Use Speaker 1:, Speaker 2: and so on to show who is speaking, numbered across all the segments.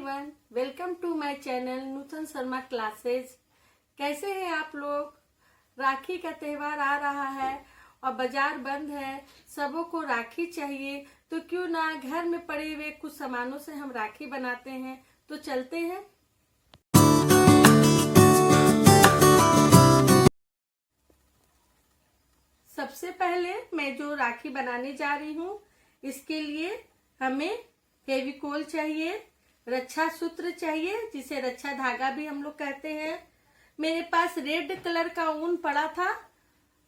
Speaker 1: Everyone, welcome to my channel Nutan Sharma classes. कैसे हैं आप लोग। राखी का त्यौहार आ रहा है और बाजार बंद है। सबों को राखी चाहिए, तो क्यों ना घर में पड़े हुए कुछ सामानों से हम राखी बनाते हैं। तो चलते हैं। सबसे पहले मैं जो राखी बनाने जा रही हूँ, इसके लिए हमें फेविकोल चाहिए, रक्षा सूत्र चाहिए, जिसे रक्षा धागा भी हम लोग कहते हैं। मेरे पास रेड कलर का ऊन पड़ा था,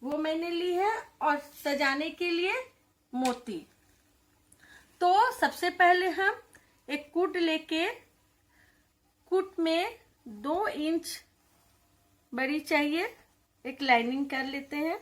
Speaker 1: वो मैंने ली है, और सजाने के लिए मोती। तो सबसे पहले हम एक कूट लेके, कूट में 2 इंच बड़ी चाहिए, एक लाइनिंग कर लेते हैं।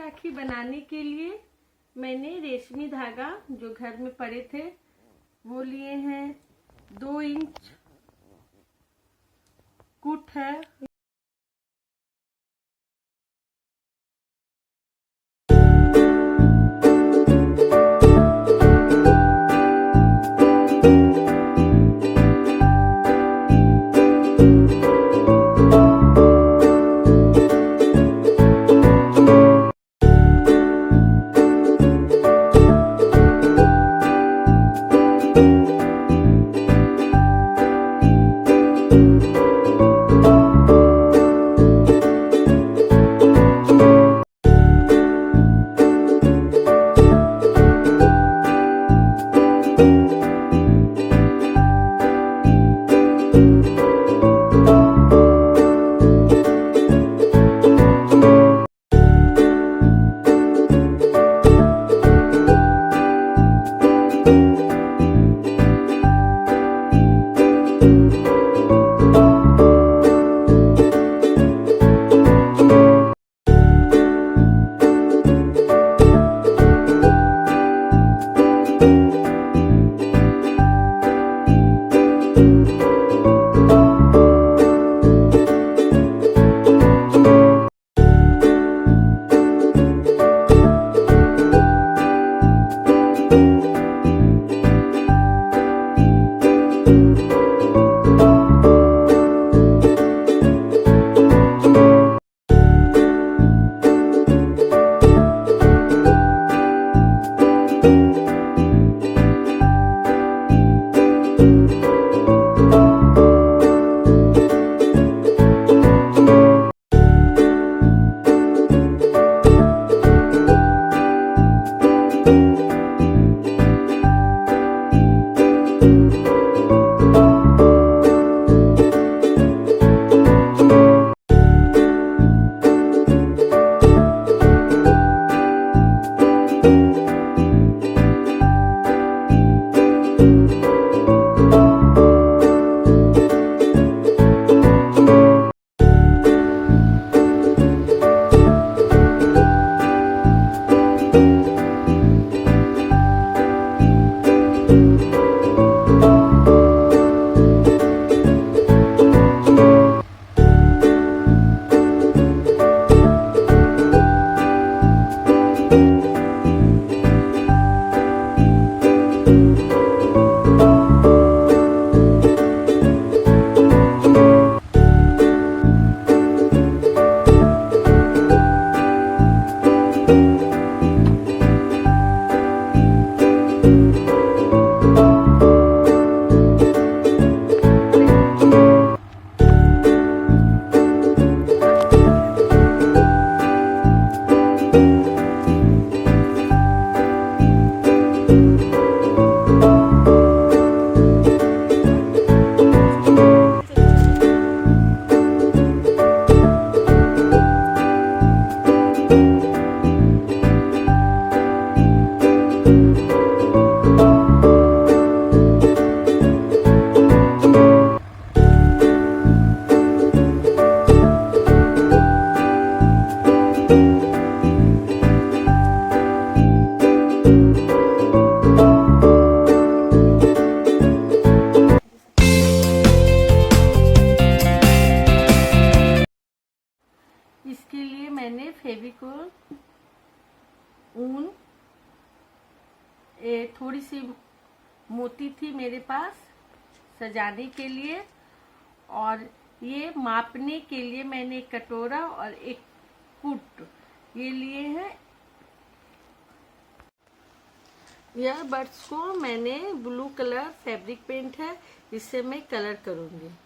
Speaker 1: राखी बनाने के लिए मैंने रेशमी धागा जो घर में पड़े थे वो लिए हैं। 2 इंच कुट है। फेविकोल, ऊन, थोड़ी सी मोती थी मेरे पास सजाने के लिए, और ये मापने के लिए मैंने एक कटोरा और एक कुट ये लिए हैं। यह बर्ड्स को मैंने ब्लू कलर फैब्रिक पेंट है, इससे मैं कलर करूँगी।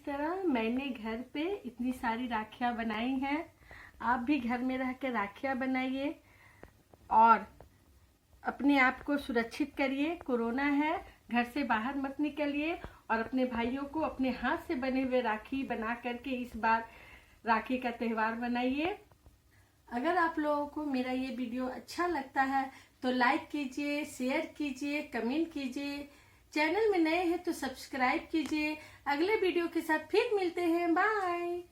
Speaker 1: इस तरह मैंने घर पे इतनी सारी राखियाँ बनाई हैं। आप भी घर में रह कर राखियाँ बनाइए और अपने आप को सुरक्षित करिए। कोरोना है, घर से बाहर मत निकलिए और अपने भाइयों को अपने हाथ से बने हुए राखी बना करके इस बार राखी का त्यौहार मनाइए। अगर आप लोगों को मेरा ये वीडियो अच्छा लगता है तो लाइक कीजिए, शेयर कीजिए, कमेंट कीजिए। चैनल में नए हैं तो सब्सक्राइब कीजिए। अगले वीडियो के साथ फिर मिलते हैं। बाय।